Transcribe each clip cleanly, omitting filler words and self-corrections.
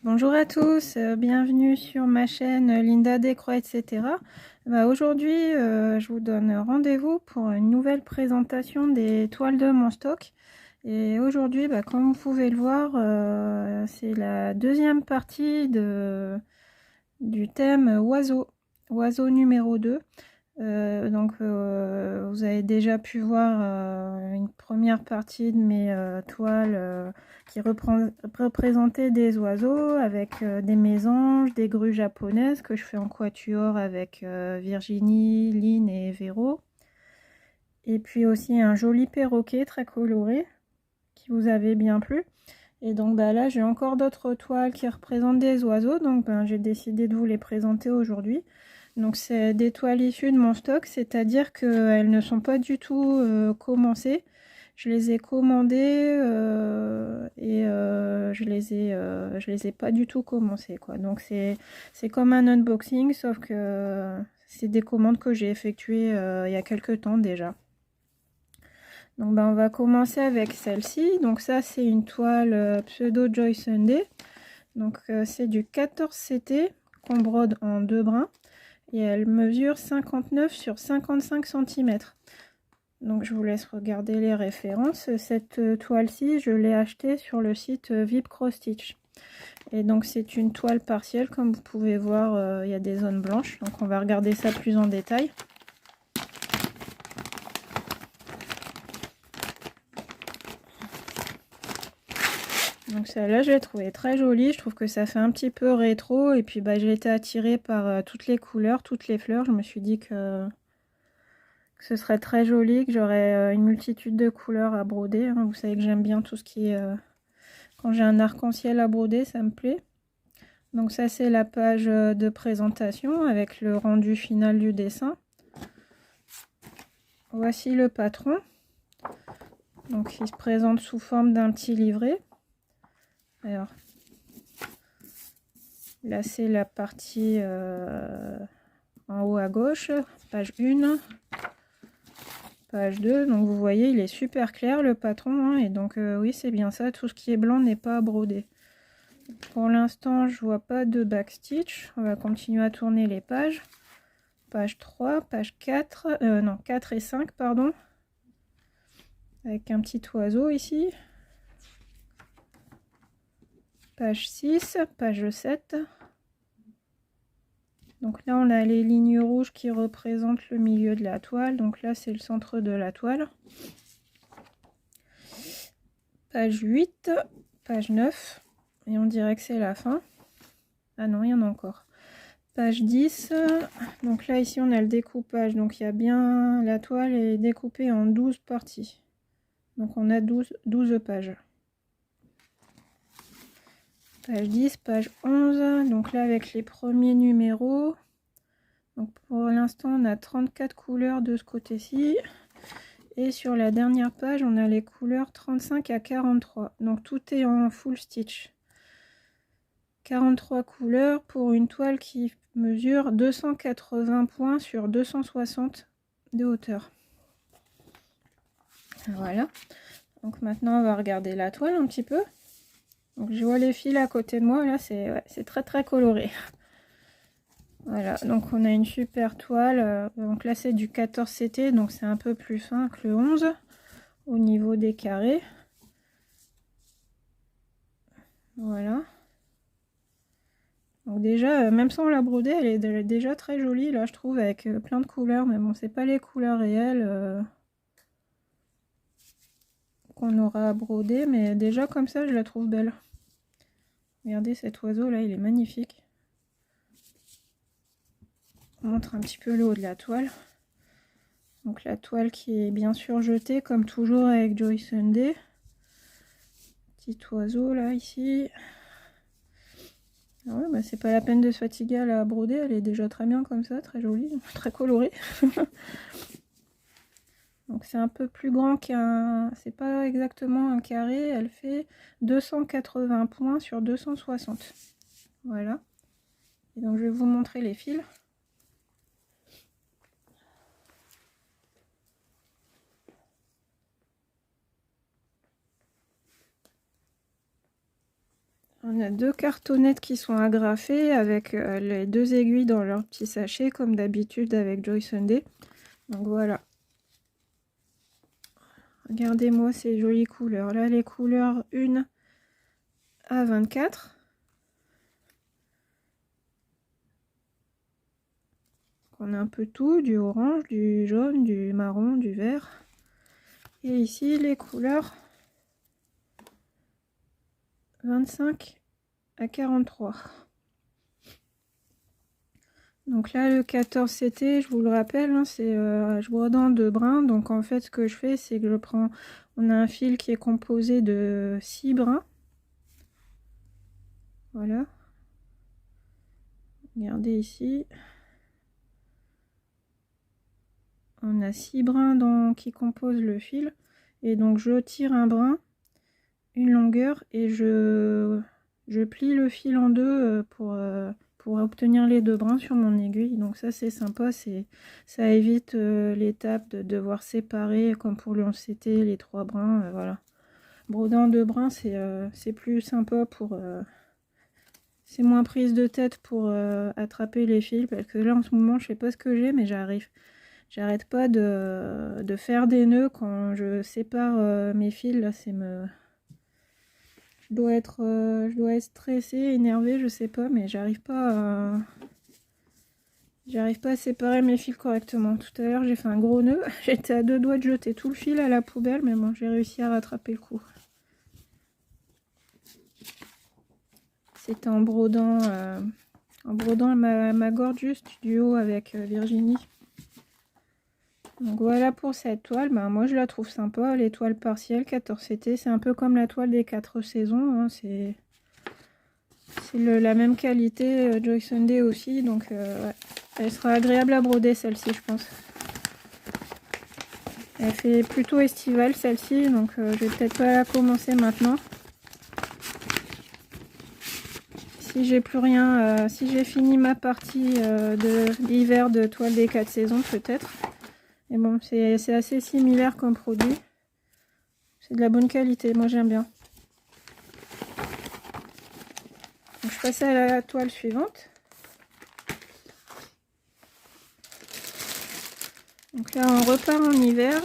Bonjour à tous, bienvenue sur ma chaîne Linda Décroix, etc. Aujourd'hui, je vous donne rendez-vous pour une nouvelle présentation des toiles de mon stock. Et aujourd'hui, comme vous pouvez le voir, c'est la deuxième partie du thème oiseau numéro 2. Vous avez déjà pu voir une première partie de mes toiles qui représentaient des oiseaux avec des mésanges, des grues japonaises que je fais en quatuor avec Virginie, Lynn et Véro. Et puis aussi un joli perroquet très coloré qui vous avait bien plu. Et donc là j'ai encore d'autres toiles qui représentent des oiseaux, donc j'ai décidé de vous les présenter aujourd'hui. Donc c'est des toiles issues de mon stock, c'est-à-dire qu'elles ne sont pas du tout commencées. Je les ai commandées je les ai pas du tout commencées, quoi. Donc c'est comme un unboxing, sauf que c'est des commandes que j'ai effectuées il y a quelques temps déjà. Donc on va commencer avec celle-ci. Donc ça c'est une toile pseudo Joy Sunday. Donc c'est du 14 CT qu'on brode en 2 brins et elle mesure 59 sur 55 cm. Donc je vous laisse regarder les références. Cette toile-ci, je l'ai achetée sur le site Vip Cross Stitch. Et donc c'est une toile partielle, comme vous pouvez voir, il y a des zones blanches. Donc on va regarder ça plus en détail. Donc celle-là, je l'ai trouvée très jolie. Je trouve que ça fait un petit peu rétro. Et puis j'ai été attirée par toutes les couleurs, toutes les fleurs. Je me suis dit que ce serait très joli, que j'aurais une multitude de couleurs à broder, hein. Vous savez que j'aime bien tout ce qui est... quand j'ai un arc-en-ciel à broder, ça me plaît. Donc ça, c'est la page de présentation avec le rendu final du dessin. Voici le patron. Donc il se présente sous forme d'un petit livret. Alors, là c'est la partie en haut à gauche, page 1. Page 2, donc vous voyez, il est super clair le patron, hein, et donc oui, c'est bien ça, tout ce qui est blanc n'est pas à broder. Pour l'instant, je vois pas de backstitch. On va continuer à tourner les pages. Page 3, page 4, non, 4 et 5, pardon. Avec un petit oiseau ici. Page 6, page 7. Donc là, on a les lignes rouges qui représentent le milieu de la toile. Donc là, c'est le centre de la toile. Page 8, page 9. Et on dirait que c'est la fin. Ah non, il y en a encore. Page 10. Donc là, ici, on a le découpage. Donc il y a bien... La toile est découpée en 12 parties. Donc on a 12 pages. Page 10, page 11. Donc là, avec les premiers numéros. Donc pour l'instant, on a 34 couleurs de ce côté-ci. Et sur la dernière page, on a les couleurs 35 à 43. Donc tout est en full stitch. 43 couleurs pour une toile qui mesure 280 points sur 260 de hauteur. Voilà. Donc maintenant, on va regarder la toile un petit peu. Donc je vois les fils à côté de moi. Là, c'est très très coloré. Voilà, donc on a une super toile. Donc là, c'est du 14 CT, donc c'est un peu plus fin que le 11 au niveau des carrés. Voilà. Donc déjà, même sans la broder, elle est déjà très jolie, là, je trouve, avec plein de couleurs. Mais bon, c'est pas les couleurs réelles qu'on aura à broder. Mais déjà, comme ça, je la trouve belle. Regardez cet oiseau, là, il est magnifique. On montre un petit peu le haut de la toile. Donc la toile qui est bien sûr jetée, comme toujours avec Joy Sunday. Petit oiseau, là, ici. Ah ouais, c'est pas la peine de se fatiguer à la broder, elle est déjà très bien comme ça, très jolie, très colorée. Donc c'est un peu plus grand qu'un... C'est pas exactement un carré, elle fait 280 points sur 260. Voilà. Et donc je vais vous montrer les fils. On a 2 cartonnettes qui sont agrafées avec les 2 aiguilles dans leur petit sachet comme d'habitude avec Joy Sunday. Donc voilà. Regardez-moi ces jolies couleurs. Là les couleurs 1 à 24. On a un peu tout, du orange, du jaune, du marron, du vert. Et ici les couleurs 25 à 43. Donc là le 14 CT, je vous le rappelle, hein, c'est je brode en 2 brins. Donc en fait ce que je fais c'est que je prends, on a un fil qui est composé de 6 brins. Voilà. Regardez ici. On a 6 brins qui composent le fil. Et donc je tire un brin, une longueur, et je plie le fil en deux pour obtenir les 2 brins sur mon aiguille. Donc ça c'est sympa, ça évite l'étape de devoir séparer comme pour le 11CT les 3 brins. Voilà. Broder en 2 brins c'est plus sympa c'est moins prise de tête pour attraper les fils, parce que là en ce moment je sais pas ce que j'ai, mais j'arrête pas de faire des nœuds quand je sépare mes fils. Là je dois être stressée, énervée, je sais pas, mais j'arrive pas à séparer mes fils correctement. Tout à l'heure j'ai fait un gros nœud, j'étais à 2 doigts de jeter tout le fil à la poubelle, mais bon, j'ai réussi à rattraper le coup. C'était en brodant ma Gorgeous duo avec Virginie. Donc voilà pour cette toile. Moi je la trouve sympa, les toiles partielles 14CT, c'est un peu comme la toile des 4 saisons, hein. C'est la même qualité, Joy Sunday aussi, donc ouais. Elle sera agréable à broder celle-ci, je pense. Elle fait plutôt estivale celle-ci, donc je vais peut-être pas la commencer maintenant. Si j'ai plus rien, si j'ai fini ma partie d'hiver de toile des 4 saisons peut-être. Et bon, c'est assez similaire comme produit. C'est de la bonne qualité, moi j'aime bien. Donc, je passe à la toile suivante. Donc là on repart en hiver.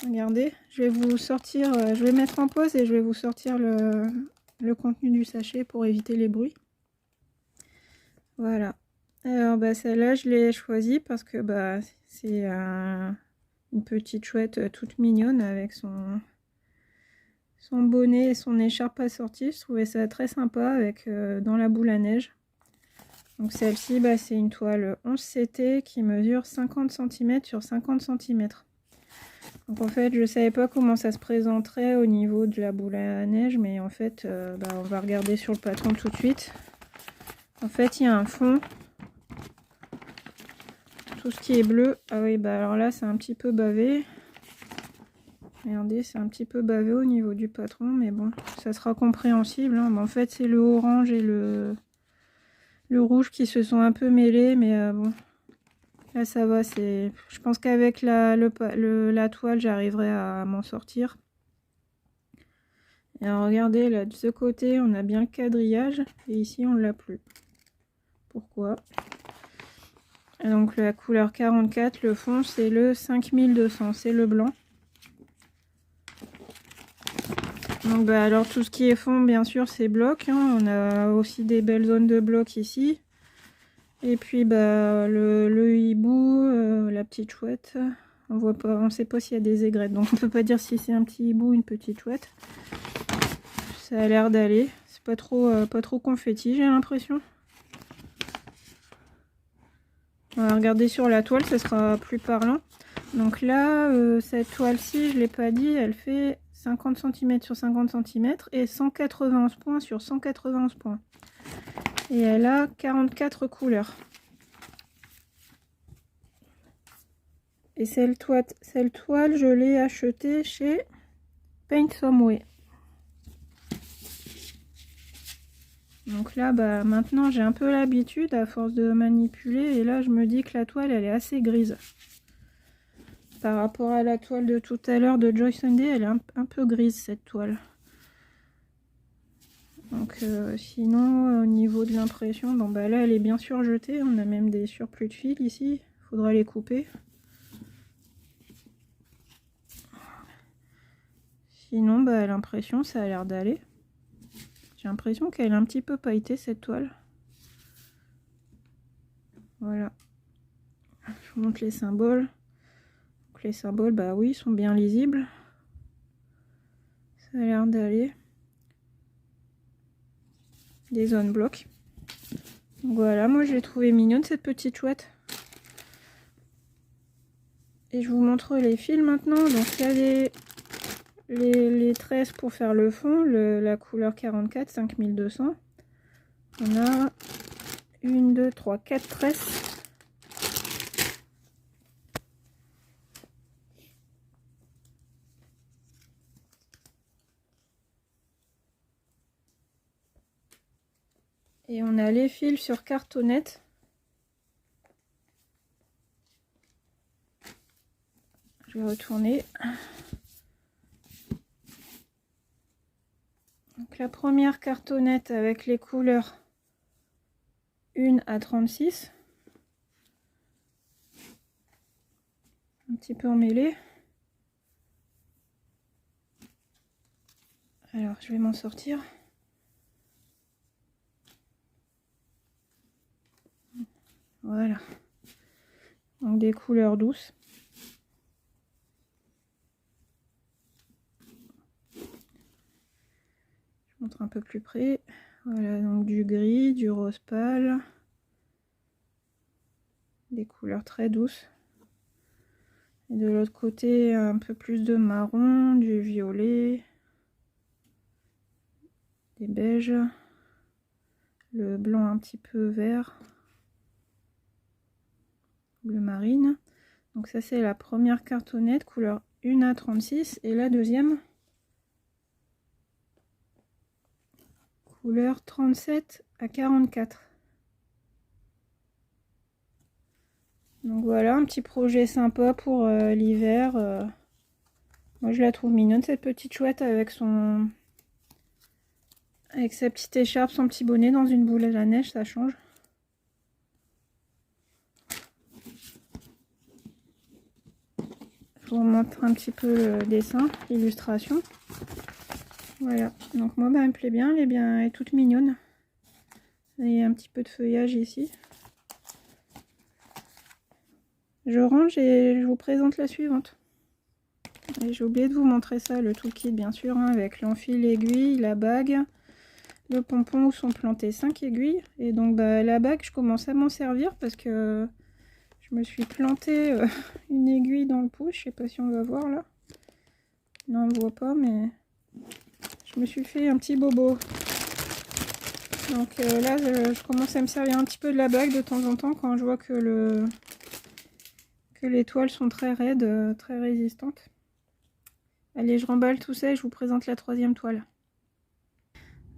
Regardez, je vais vous sortir, je vais mettre en pause et je vais vous sortir le contenu du sachet pour éviter les bruits. Voilà. Alors celle-là je l'ai choisie parce que c'est une petite chouette toute mignonne avec son bonnet et son écharpe assortie. Je trouvais ça très sympa avec dans la boule à neige. Donc celle-ci c'est une toile 11CT qui mesure 50 cm sur 50 cm. Donc en fait je savais pas comment ça se présenterait au niveau de la boule à neige, mais en fait on va regarder sur le patron tout de suite. En fait il y a un fond, tout ce qui est bleu. Ah oui, alors là c'est un petit peu bavé. Regardez, c'est un petit peu bavé au niveau du patron, mais bon, ça sera compréhensible, hein. En fait c'est le orange et le rouge qui se sont un peu mêlés, mais bon, là ça va. Je pense qu'avec la toile j'arriverai à m'en sortir. Et alors regardez, là de ce côté on a bien le quadrillage et ici on l'a plus. Pourquoi? Et donc la couleur 44, le fond c'est le 5200, c'est le blanc. Donc alors tout ce qui est fond bien sûr c'est bloc, hein. On a aussi des belles zones de bloc ici. Et puis le hibou, la petite chouette, on voit pas, on sait pas s'il y a des aigrettes, donc on peut pas dire si c'est un petit hibou ou une petite chouette. Ça a l'air d'aller, c'est pas trop confetti, j'ai l'impression. On va regarder sur la toile, ce sera plus parlant. Donc là cette toile-ci, je l'ai pas dit, elle fait 50 cm sur 50 cm et 191 points sur 191 points. Et elle a 44 couleurs. Et cette toile, je l'ai achetée chez Paint Some Way. Donc là, maintenant j'ai un peu l'habitude à force de manipuler. Et là, je me dis que la toile, elle est assez grise. Par rapport à la toile de tout à l'heure de Joy Sunday, elle est un peu grise cette toile. Donc sinon au niveau de l'impression, bon bah là elle est bien surjetée, on a même des surplus de fil ici, faudra les couper. Sinon bah l'impression ça a l'air d'aller. J'ai l'impression qu'elle est un petit peu pailletée cette toile. Voilà. Je vous montre les symboles. Donc, les symboles, bah oui, ils sont bien lisibles. Ça a l'air d'aller. Des zones blocs. Donc voilà, moi je l'ai trouvée mignonne cette petite chouette. Et je vous montre les fils maintenant. Donc il y a les tresses pour faire le fond, la couleur 44, 5200. On a 1, 2, 3, 4 tresses. Et on a les fils sur cartonnette. Je vais retourner. Donc la première cartonnette avec les couleurs 1 à 36. Un petit peu emmêlé. Alors je vais m'en sortir. Voilà. Donc des couleurs douces. Je montre un peu plus près. Voilà, donc du gris, du rose pâle. Des couleurs très douces. Et de l'autre côté, un peu plus de marron, du violet, des beiges, le blanc un petit peu vert, bleu marine. Donc ça c'est la première cartonnette, couleur 1 à 36. Et la deuxième, couleur 37 à 44. Donc voilà, un petit projet sympa pour l'hiver. Moi je la trouve mignonne cette petite chouette avec sa petite écharpe, son petit bonnet dans une boule à la neige, ça change. Je vous montre un petit peu le dessin, l'illustration. Voilà, donc moi elle me plaît bien, elle est toute mignonne. Il y a un petit peu de feuillage ici. Je range et je vous présente la suivante. Et j'ai oublié de vous montrer ça, le toolkit bien sûr, hein, avec l'enfil, l'aiguille, la bague, le pompon où sont plantées 5 aiguilles. Et donc bah, la bague, je commence à m'en servir parce que je me suis planté une aiguille dans le pouce. Je sais pas si on va voir là. Non, on voit pas, mais je me suis fait un petit bobo. Donc là, je commence à me servir un petit peu de la bague de temps en temps quand je vois que les toiles sont très raides, très résistantes. Allez, je remballe tout ça et je vous présente la troisième toile.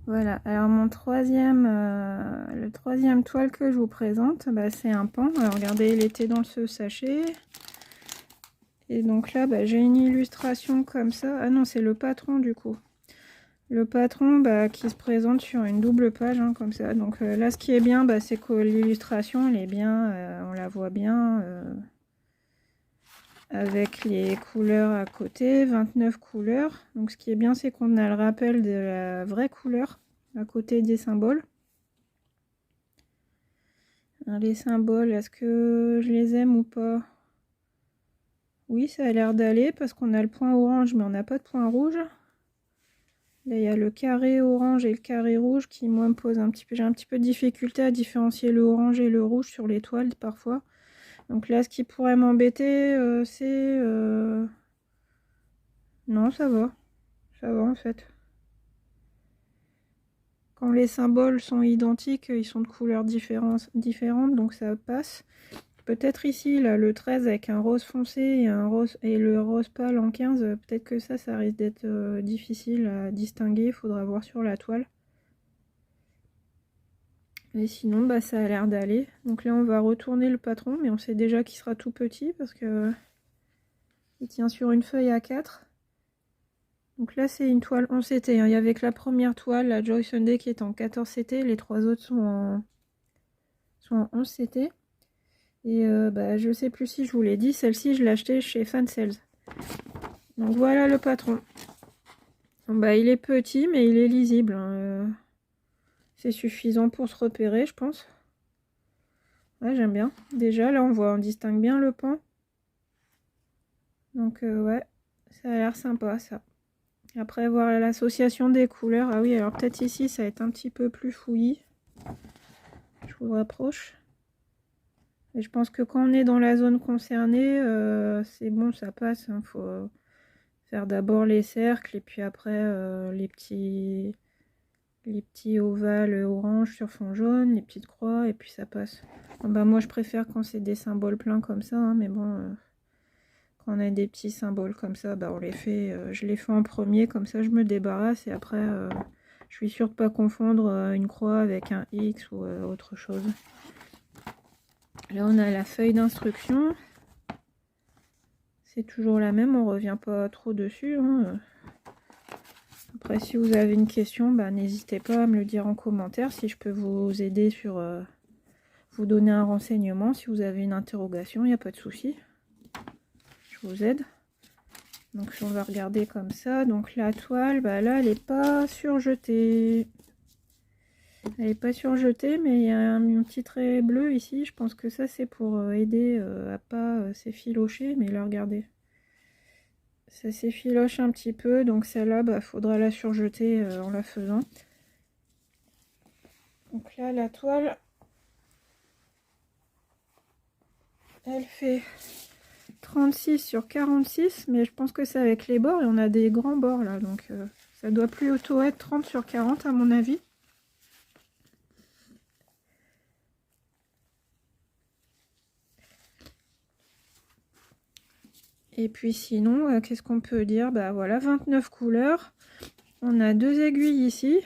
Voilà, alors le troisième toile que je vous présente, bah, c'est un pan. Alors regardez, il était dans ce sachet. Et donc là, bah, j'ai une illustration comme ça. Ah non, c'est le patron du coup. Le patron bah, qui se présente sur une double page, hein, comme ça. Donc là, ce qui est bien, bah, c'est que l'illustration, elle est bien, on la voit bien. Avec les couleurs à côté, 29 couleurs. Donc ce qui est bien, c'est qu'on a le rappel de la vraie couleur à côté des symboles. Alors, les symboles, est-ce que je les aime ou pas? Oui, ça a l'air d'aller parce qu'on a le point orange, mais on n'a pas de point rouge. Là, il y a le carré orange et le carré rouge qui, moi, me pose un petit peu... J'ai un petit peu de difficulté à différencier le orange et le rouge sur les toiles, parfois. Donc là, ce qui pourrait m'embêter, c'est... Non, ça va. Ça va, en fait. Quand les symboles sont identiques, ils sont de couleurs différentes, donc ça passe. Peut-être ici, là, le 13 avec un rose foncé et le rose pâle en 15, peut-être que ça risque d'être difficile à distinguer, il faudra voir sur la toile. Et sinon, bah, ça a l'air d'aller. Donc là, on va retourner le patron, mais on sait déjà qu'il sera tout petit parce que il tient sur une feuille A4. Donc là, c'est une toile 11 CT, hein. Il y avait que la première toile, la Joy Sunday, qui est en 14 CT. Les 3 autres sont en 11 CT. Et bah, je sais plus si je vous l'ai dit, celle-ci, je l'ai achetée chez Fansales. Donc voilà le patron. Bon, bah, il est petit, mais il est lisible, hein. C'est suffisant pour se repérer, je pense. Ouais, j'aime bien. Déjà, là, on distingue bien le pan. Donc, ouais, ça a l'air sympa, ça. Après, voir l'association des couleurs. Ah oui, alors peut-être ici, ça va être un petit peu plus fouillis. Je vous rapproche. Et je pense que quand on est dans la zone concernée, c'est bon, ça passe. Il faut faire d'abord les cercles et puis après les petits ovales orange sur fond jaune, les petites croix, et puis ça passe. Bon, bah, moi, je préfère quand c'est des symboles pleins comme ça, hein, mais bon, quand on a des petits symboles comme ça, bah, on les fait, je les fais en premier, comme ça je me débarrasse, et après, je suis sûre de ne pas confondre une croix avec un X ou autre chose. Là, on a la feuille d'instruction. C'est toujours la même, on revient pas trop dessus, hein. Après, si vous avez une question, bah, n'hésitez pas à me le dire en commentaire si je peux vous aider sur vous donner un renseignement. Si vous avez une interrogation, il n'y a pas de souci, je vous aide. Donc on va regarder comme ça. Donc la toile, bah là, elle n'est pas surjetée. Elle n'est pas surjetée, mais il y a un petit trait bleu ici. Je pense que ça, c'est pour aider à pas s'effilocher. Mais là, regardez. Ça s'effiloche un petit peu. Donc celle-là, bah, faudra la surjeter en la faisant. Donc là, la toile, elle fait 36 sur 46. Mais je pense que c'est avec les bords. Et on a des grands bords là. Donc ça doit plutôt être 30 sur 40 à mon avis. Et puis sinon, qu'est-ce qu'on peut dire? Bah voilà, 29 couleurs. On a 2 aiguilles ici.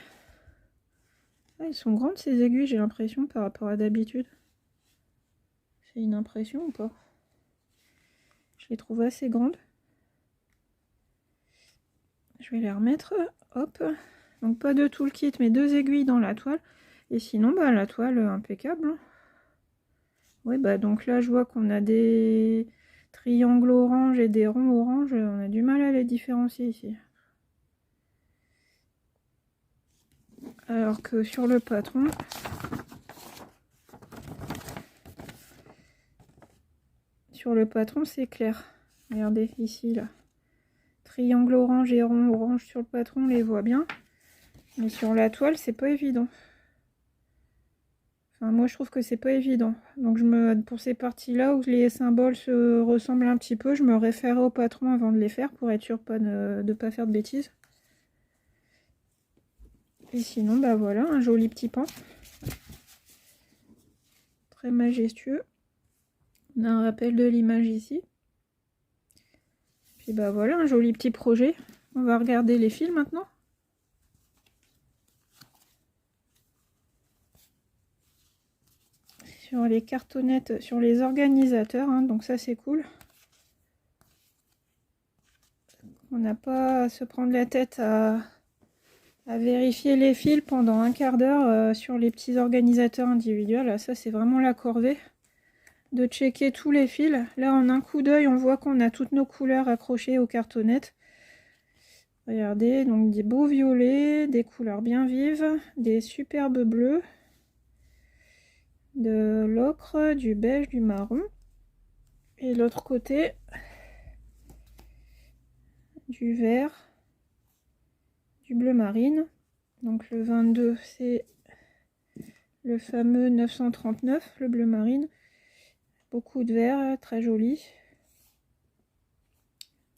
Ah, elles sont grandes ces aiguilles, j'ai l'impression, par rapport à d'habitude. C'est une impression ou pas? Je les trouve assez grandes. Je vais les remettre. Hop. Donc pas de tout le kit, mais 2 aiguilles dans la toile. Et sinon, bah la toile impeccable. Oui, bah donc là, je vois qu'on a des triangles orange et des ronds orange. On a du mal à les différencier ici. Alors que sur le patron, c'est clair. Regardez ici là. Triangle orange et rond orange sur le patron, on les voit bien. Mais sur la toile, c'est pas évident. Enfin, moi je trouve que c'est pas évident. Donc pour ces parties-là où les symboles se ressemblent un petit peu, je me réfère au patron avant de les faire pour être sûr de ne pas faire de bêtises. Et sinon, bah voilà, un joli petit pan. Très majestueux. On a un rappel de l'image ici. Puis bah voilà, un joli petit projet. On va regarder les fils maintenant. Sur les cartonnettes, sur les organisateurs, hein, donc ça c'est cool. On n'a pas à se prendre la tête à vérifier les fils pendant un quart d'heure sur les petits organisateurs individuels. Ça c'est vraiment la corvée de checker tous les fils. Là en un coup d'œil on voit qu'on a toutes nos couleurs accrochées aux cartonnettes. Regardez, donc des beaux violets, des couleurs bien vives, des superbes bleus, de l'ocre, du beige, du marron. Et l'autre côté, du vert, du bleu marine. Donc le 22, c'est le fameux 939, le bleu marine. Beaucoup de vert, très joli.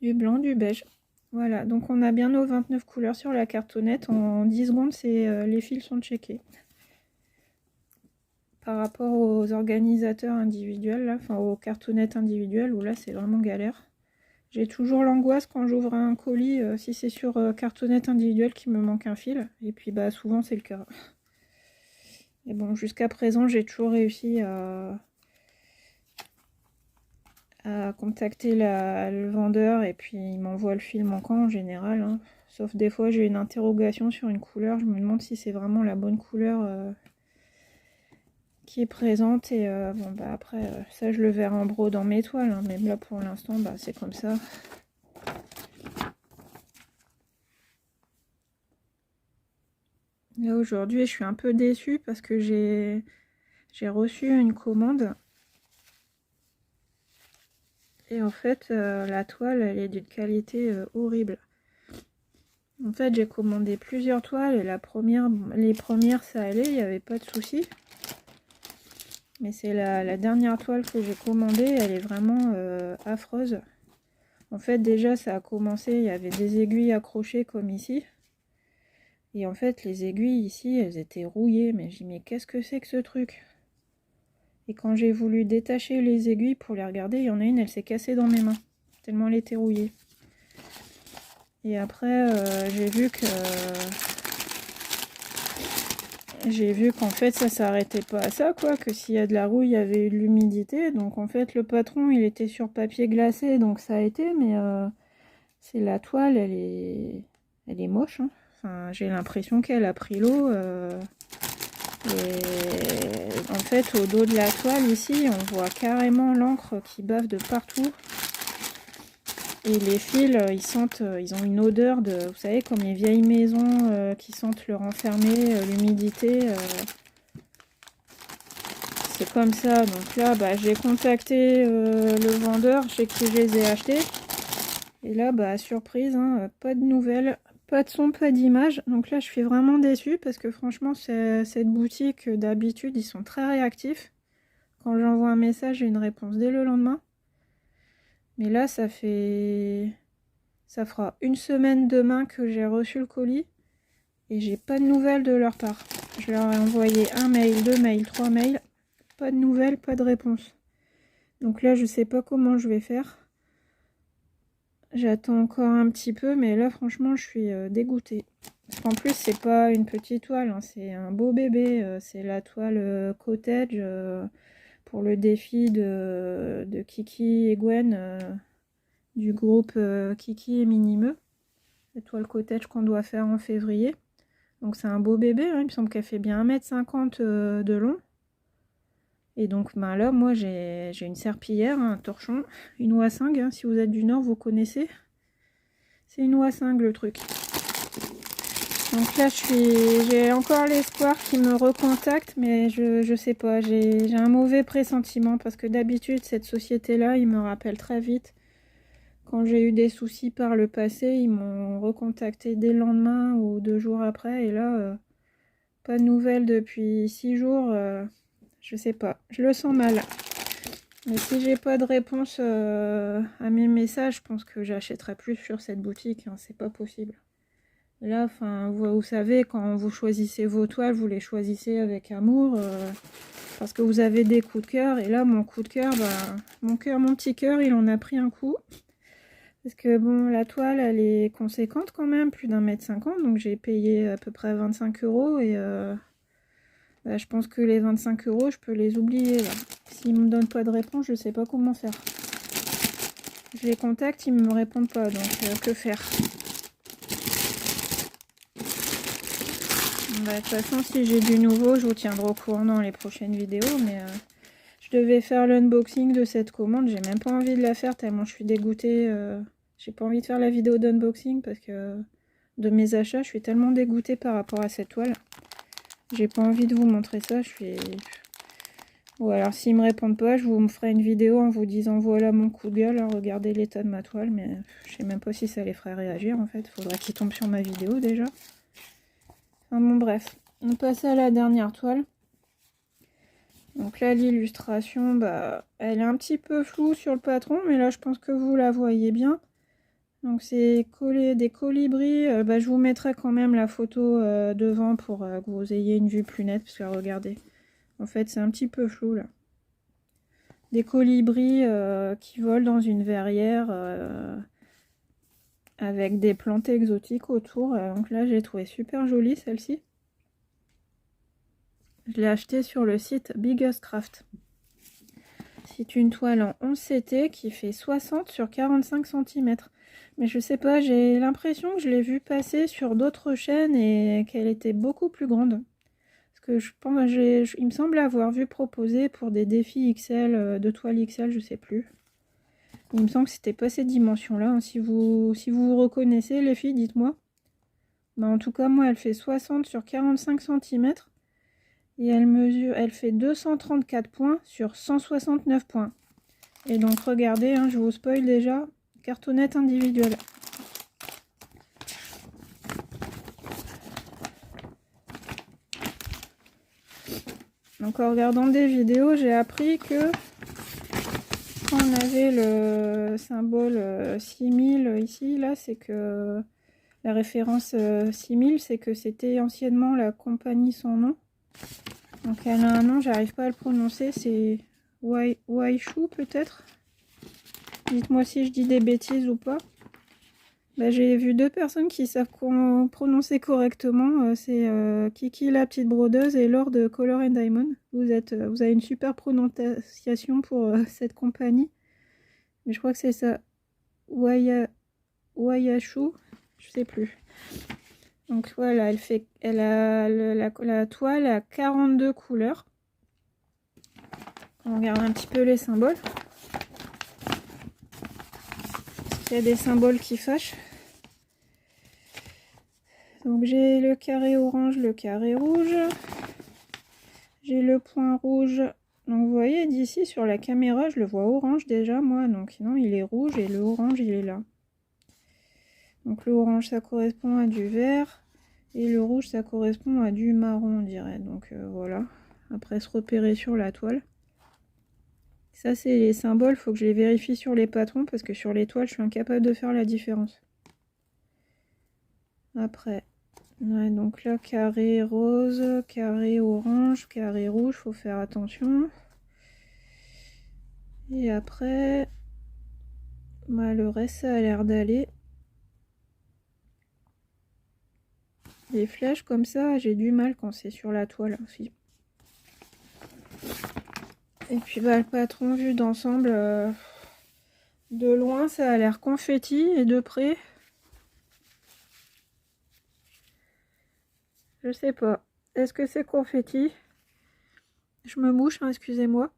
Du blanc, du beige. Voilà, donc on a bien nos 29 couleurs sur la cartonnette. En 10 secondes, les fils sont checkés. Par rapport aux organisateurs individuels, là, enfin aux cartonnettes individuelles, où là c'est vraiment galère. J'ai toujours l'angoisse quand j'ouvre un colis, si c'est sur cartonnette individuelle, qu'il me manque un fil. Et puis bah souvent c'est le cas. Et bon, jusqu'à présent j'ai toujours réussi à contacter le vendeur et puis il m'envoie le fil manquant en général, hein. Sauf des fois j'ai une interrogation sur une couleur, je me demande si c'est vraiment la bonne couleur qui est présente. Et bon bah après ça je le verrai en bro dans mes toiles, hein, mais là pour l'instant bah c'est comme ça. Là aujourd'hui je suis un peu déçue parce que j'ai reçu une commande. Et en fait la toile elle est d'une qualité horrible. En fait j'ai commandé plusieurs toiles et les premières ça allait, il n'y avait pas de souci. Mais c'est la dernière toile que j'ai commandée, elle est vraiment affreuse. En fait déjà ça a commencé, il y avait des aiguilles accrochées comme ici. Et en fait les aiguilles ici elles étaient rouillées, mais j'ai dit mais qu'est-ce que c'est que ce truc? Et quand j'ai voulu détacher les aiguilles pour les regarder, il y en a une, elle s'est cassée dans mes mains, tellement elle était rouillée. Et après j'ai vu qu'en fait ça s'arrêtait pas à ça, quoi, que s'il y a de la rouille, il y avait eu de l'humidité. Donc en fait le patron il était sur papier glacé, donc ça a été, mais c'est la toile, elle est moche, hein. Enfin, j'ai l'impression qu'elle a pris l'eau. Et en fait au dos de la toile ici, on voit carrément l'encre qui bave de partout. Et les fils, ils ont une odeur de, vous savez, comme les vieilles maisons qui sentent le renfermé, l'humidité. C'est comme ça. Donc là, bah, j'ai contacté le vendeur chez qui je les ai achetés. Et là, bah, surprise, hein, pas de nouvelles, pas de son, pas d'image. Donc là, je suis vraiment déçue parce que franchement, cette boutique, d'habitude, ils sont très réactifs. Quand j'envoie un message, j'ai une réponse dès le lendemain. Mais là, ça fera une semaine demain que j'ai reçu le colis et j'ai pas de nouvelles de leur part. Je leur ai envoyé un mail, 2 mails, 3 mails, pas de nouvelles, pas de réponse. Donc là je sais pas comment je vais faire. J'attends encore un petit peu, mais là franchement je suis dégoûtée. Parce qu'en plus c'est pas une petite toile, hein, c'est un beau bébé. C'est la toile cottage pour le défi de Kiki et Gwen du groupe Kiki et Minimeux. La toile cottage qu'on doit faire en février. Donc c'est un beau bébé, hein. Il me semble qu'elle fait bien 1,50 m de long. Et donc ben là, moi j'ai une serpillière, un torchon, une ouacingue, hein. Si vous êtes du Nord, vous connaissez. C'est une ouacingue le truc. Donc là, j'ai encore l'espoir qu'ils me recontactent, mais je sais pas. J'ai un mauvais pressentiment parce que d'habitude, cette société-là, ils me rappellent très vite. Quand j'ai eu des soucis par le passé, ils m'ont recontacté dès le lendemain ou 2 jours après. Et là, pas de nouvelles depuis 6 jours. Je sais pas. Je le sens mal. Mais si j'ai pas de réponse à mes messages, je pense que j'achèterai plus sur cette boutique, hein. C'est pas possible. Là, enfin, vous savez, quand vous choisissez vos toiles, vous les choisissez avec amour. Parce que vous avez des coups de cœur. Et là, mon coup de cœur, bah, mon petit cœur, il en a pris un coup. Parce que bon, la toile, elle est conséquente quand même, plus d'1,50 m. Donc j'ai payé à peu près 25 € et bah, je pense que les 25 €, je peux les oublier là. S'ils me donnent pas de réponse, je sais pas comment faire. Je les contacte, ils me répondent pas, donc que faire? Bah, de toute façon, si j'ai du nouveau, je vous tiendrai au courant dans les prochaines vidéos, mais je devais faire l'unboxing de cette commande, j'ai même pas envie de la faire tellement je suis dégoûtée. J'ai pas envie de faire la vidéo d'unboxing parce que de mes achats, je suis tellement dégoûtée par rapport à cette toile. J'ai pas envie de vous montrer ça, je suis... Ou alors s'ils me répondent pas, je vous ferai une vidéo en vous disant voilà mon coup de gueule, regardez l'état de ma toile, mais je sais même pas si ça les ferait réagir en fait. Faudrait qu'ils tombent sur ma vidéo déjà. Enfin bon bref, on passe à la dernière toile. Donc là l'illustration, bah elle est un petit peu floue sur le patron, mais là je pense que vous la voyez bien. Donc c'est des colibris, bah, je vous mettrai quand même la photo devant pour que vous ayez une vue plus nette, parce que regardez, en fait c'est un petit peu flou là. Des colibris qui volent dans une verrière avec des plantes exotiques autour. Donc là j'ai trouvé super jolie celle-ci. Je l'ai achetée sur le site Biggest Craft. C'est une toile en 11 CT qui fait 60 sur 45 cm. Mais je sais pas, j'ai l'impression que je l'ai vue passer sur d'autres chaînes et qu'elle était beaucoup plus grande. Parce que je pense, il me semble avoir vu proposer pour des défis XL, de toile XL, je sais plus. Il me semble que c'était pas ces dimensions-là, hein. Si vous reconnaissez, les filles, dites-moi. Bah, en tout cas, moi, elle fait 60 sur 45 cm. Et elle fait 234 points sur 169 points. Et donc, regardez, hein, je vous spoil déjà, cartonnette individuelle. Donc, en regardant des vidéos, j'ai appris que quand on avait le symbole 6000 ici, là, c'est que la référence 6000, c'est que c'était anciennement la compagnie sans nom. Donc, elle a un nom, j'arrive pas à le prononcer, c'est Waishu peut-être. Dites-moi si je dis des bêtises ou pas. Bah, j'ai vu deux personnes qui savent prononcer correctement. C'est Kiki la petite brodeuse et Laure de Color and Diamond. Vous avez une super prononciation pour cette compagnie. Mais je crois que c'est ça. Wayashu, je sais plus. Donc voilà, elle a la toile à 42 couleurs. On regarde un petit peu les symboles. Il y a des symboles qui fâchent. Donc j'ai le carré orange, le carré rouge. J'ai le point rouge. Donc vous voyez d'ici sur la caméra, je le vois orange déjà moi. Donc non, il est rouge et le orange il est là. Donc le orange ça correspond à du vert. Et le rouge ça correspond à du marron on dirait. Donc voilà. Après se repérer sur la toile. Ça c'est les symboles, faut que je les vérifie sur les patrons parce que sur les toiles je suis incapable de faire la différence. Après, ouais, donc là carré rose, carré orange, carré rouge, faut faire attention. Et après, bah, le reste ça a l'air d'aller. Les flèches comme ça, j'ai du mal quand c'est sur la toile aussi. Et puis bah, le patron vu d'ensemble, de loin ça a l'air confetti et de près, je sais pas. Est-ce que c'est confetti? Je me mouche, hein, excusez-moi.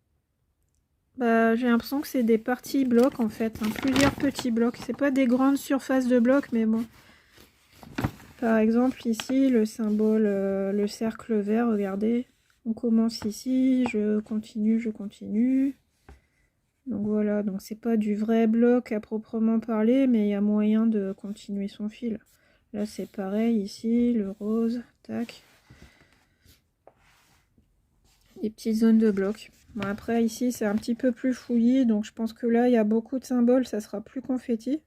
Bah, j'ai l'impression que c'est des parties blocs en fait, hein, plusieurs petits blocs. C'est pas des grandes surfaces de blocs, mais bon. Par exemple ici, le symbole, le cercle vert, regardez. On commence ici, je continue, je continue. Donc voilà, donc c'est pas du vrai bloc à proprement parler, mais il y a moyen de continuer son fil. Là c'est pareil, ici, le rose, tac. Des petites zones de blocs. Bon, après ici c'est un petit peu plus fouillis, donc je pense que là il y a beaucoup de symboles, ça sera plus confetti.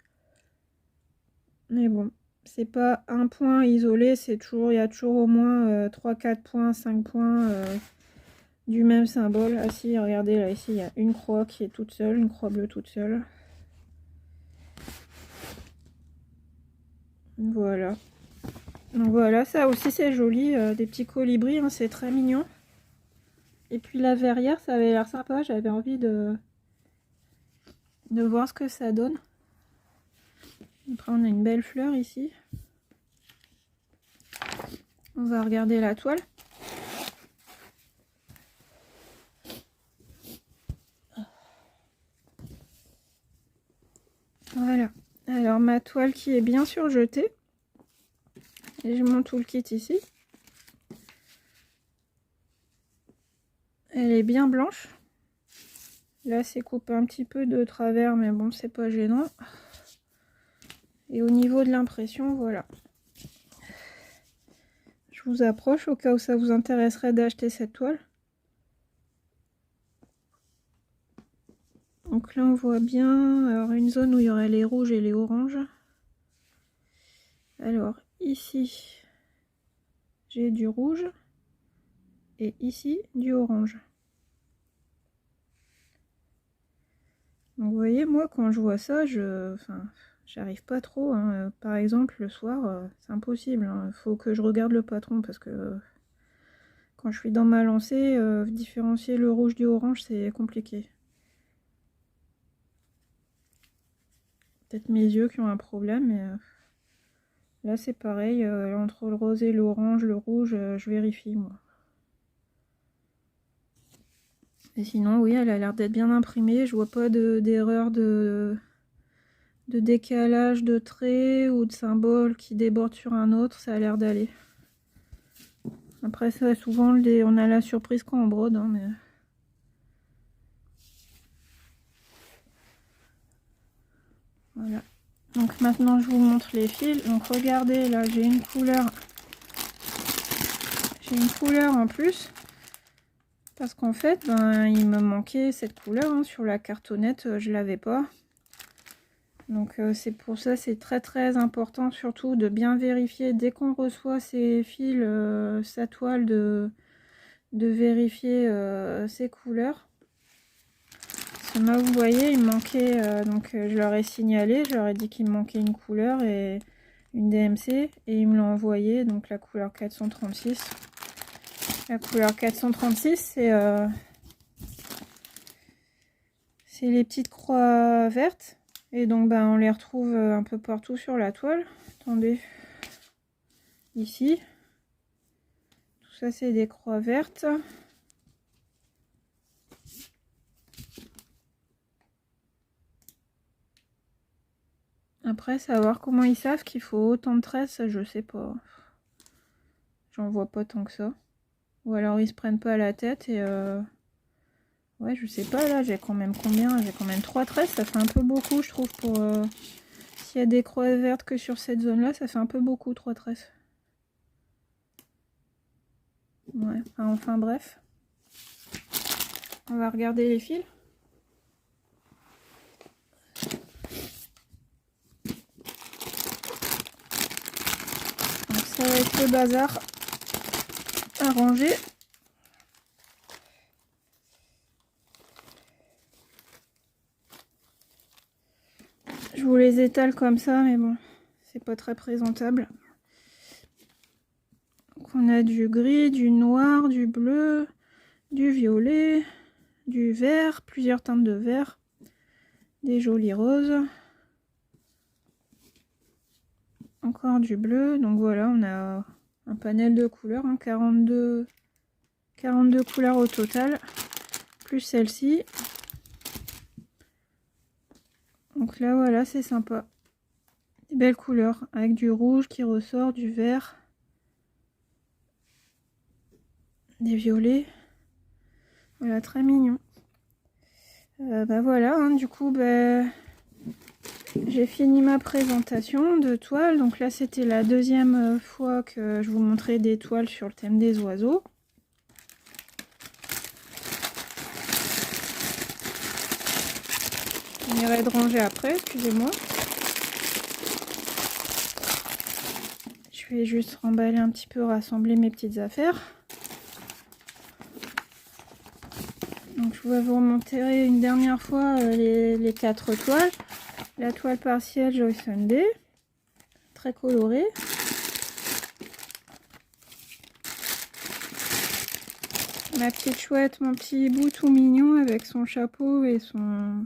Mais bon, c'est pas un point isolé, c'est toujours, il y a toujours au moins 3-4 points, 5 points du même symbole. Ah si, regardez là, ici il y a une croix qui est toute seule, une croix bleue toute seule. Voilà. Donc voilà, ça aussi c'est joli, des petits colibris, hein, c'est très mignon. Et puis la verrière, ça avait l'air sympa, j'avais envie de voir ce que ça donne. Après on a une belle fleur ici. On va regarder la toile. Voilà. Alors ma toile qui est bien sûr jetée. Et je monte tout le kit ici. Elle est bien blanche. Là c'est coupé un petit peu de travers, mais bon c'est pas gênant. Et au niveau de l'impression, voilà. Je vous approche au cas où ça vous intéresserait d'acheter cette toile. Donc là on voit bien alors une zone où il y aurait les rouges et les oranges. Alors ici j'ai du rouge et ici du orange. Donc vous voyez, moi quand je vois ça, j'arrive pas trop, hein. Par exemple le soir, c'est impossible, hein. Faut que je regarde le patron parce que quand je suis dans ma lancée, différencier le rouge du orange c'est compliqué. peut-être mes yeux qui ont un problème, mais là c'est pareil, entre le rose et l'orange, le rouge, je vérifie moi. Et sinon oui, elle a l'air d'être bien imprimée, je vois pas d'erreur de décalage de traits ou de symboles qui débordent sur un autre, ça a l'air d'aller. Après ça, souvent on a la surprise quand on brode, hein, mais... Voilà. Donc maintenant je vous montre les fils. Donc regardez, là j'ai une couleur. J'ai une couleur en plus. Parce qu'en fait, ben, il me manquait cette couleur, hein, sur la cartonnette, je l'avais pas. Donc c'est pour ça, c'est très important surtout de bien vérifier dès qu'on reçoit ces fils, sa toile, de vérifier ces couleurs. Moi, vous voyez, il me manquait, donc je leur ai signalé, je leur ai dit qu'il me manquait une couleur et une DMC, et ils me l'ont envoyé, donc la couleur 436. La couleur 436, c'est les petites croix vertes, et donc ben, on les retrouve un peu partout sur la toile. Attendez, ici, tout ça c'est des croix vertes. Après, savoir comment ils savent qu'il faut autant de tresses, je sais pas. J'en vois pas tant que ça. Ou alors ils se prennent pas la tête et... Ouais, je sais pas, là, j'ai quand même combien? J'ai quand même 3 tresses, ça fait un peu beaucoup, je trouve, pour... S'il y a des croix vertes que sur cette zone-là, ça fait un peu beaucoup, 3 tresses. Ouais, enfin bref. On va regarder les fils. Ça va être le bazar à ranger. Je vous les étale comme ça, mais bon, c'est pas très présentable. Donc on a du gris, du noir, du bleu, du violet, du vert, plusieurs teintes de vert, des jolis roses. Encore du bleu, donc voilà, on a un panel de couleurs, hein, 42 couleurs au total, plus celle-ci. Donc là voilà, c'est sympa. Des belles couleurs, avec du rouge qui ressort, du vert, des violets. Voilà, très mignon. Bah voilà, hein, du coup, bah, j'ai fini ma présentation de toiles. Donc là, c'était la deuxième fois que je vous montrais des toiles sur le thème des oiseaux. Je finirai de ranger après, excusez-moi. Je vais juste remballer un petit peu, rassembler mes petites affaires. Donc je vais vous montrer une dernière fois les 4 toiles. La toile partielle Joy Sunday, très colorée. Ma petite chouette, mon petit bout tout mignon avec son chapeau et son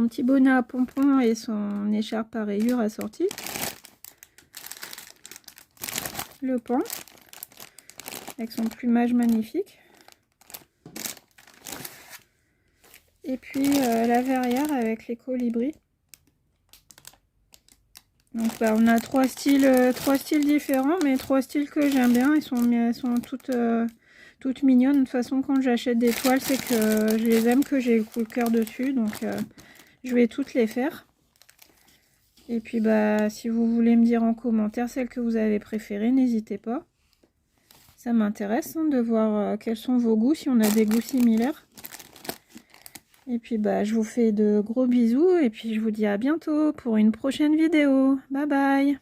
petit bonnet à pompons et son écharpe à rayures assortie. Le pan, avec son plumage magnifique. Et puis la verrière avec les colibris. Donc bah, on a 3 styles différents, mais 3 styles que j'aime bien. Elles sont toutes mignonnes. De toute façon, quand j'achète des toiles, c'est que je les aime, que j'ai le coup de cœur dessus. Donc je vais toutes les faire. Et puis bah si vous voulez me dire en commentaire celles que vous avez préférées, n'hésitez pas. Ça m'intéresse, hein, de voir quels sont vos goûts, si on a des goûts similaires. Et puis bah je vous fais de gros bisous et puis je vous dis à bientôt pour une prochaine vidéo. Bye bye!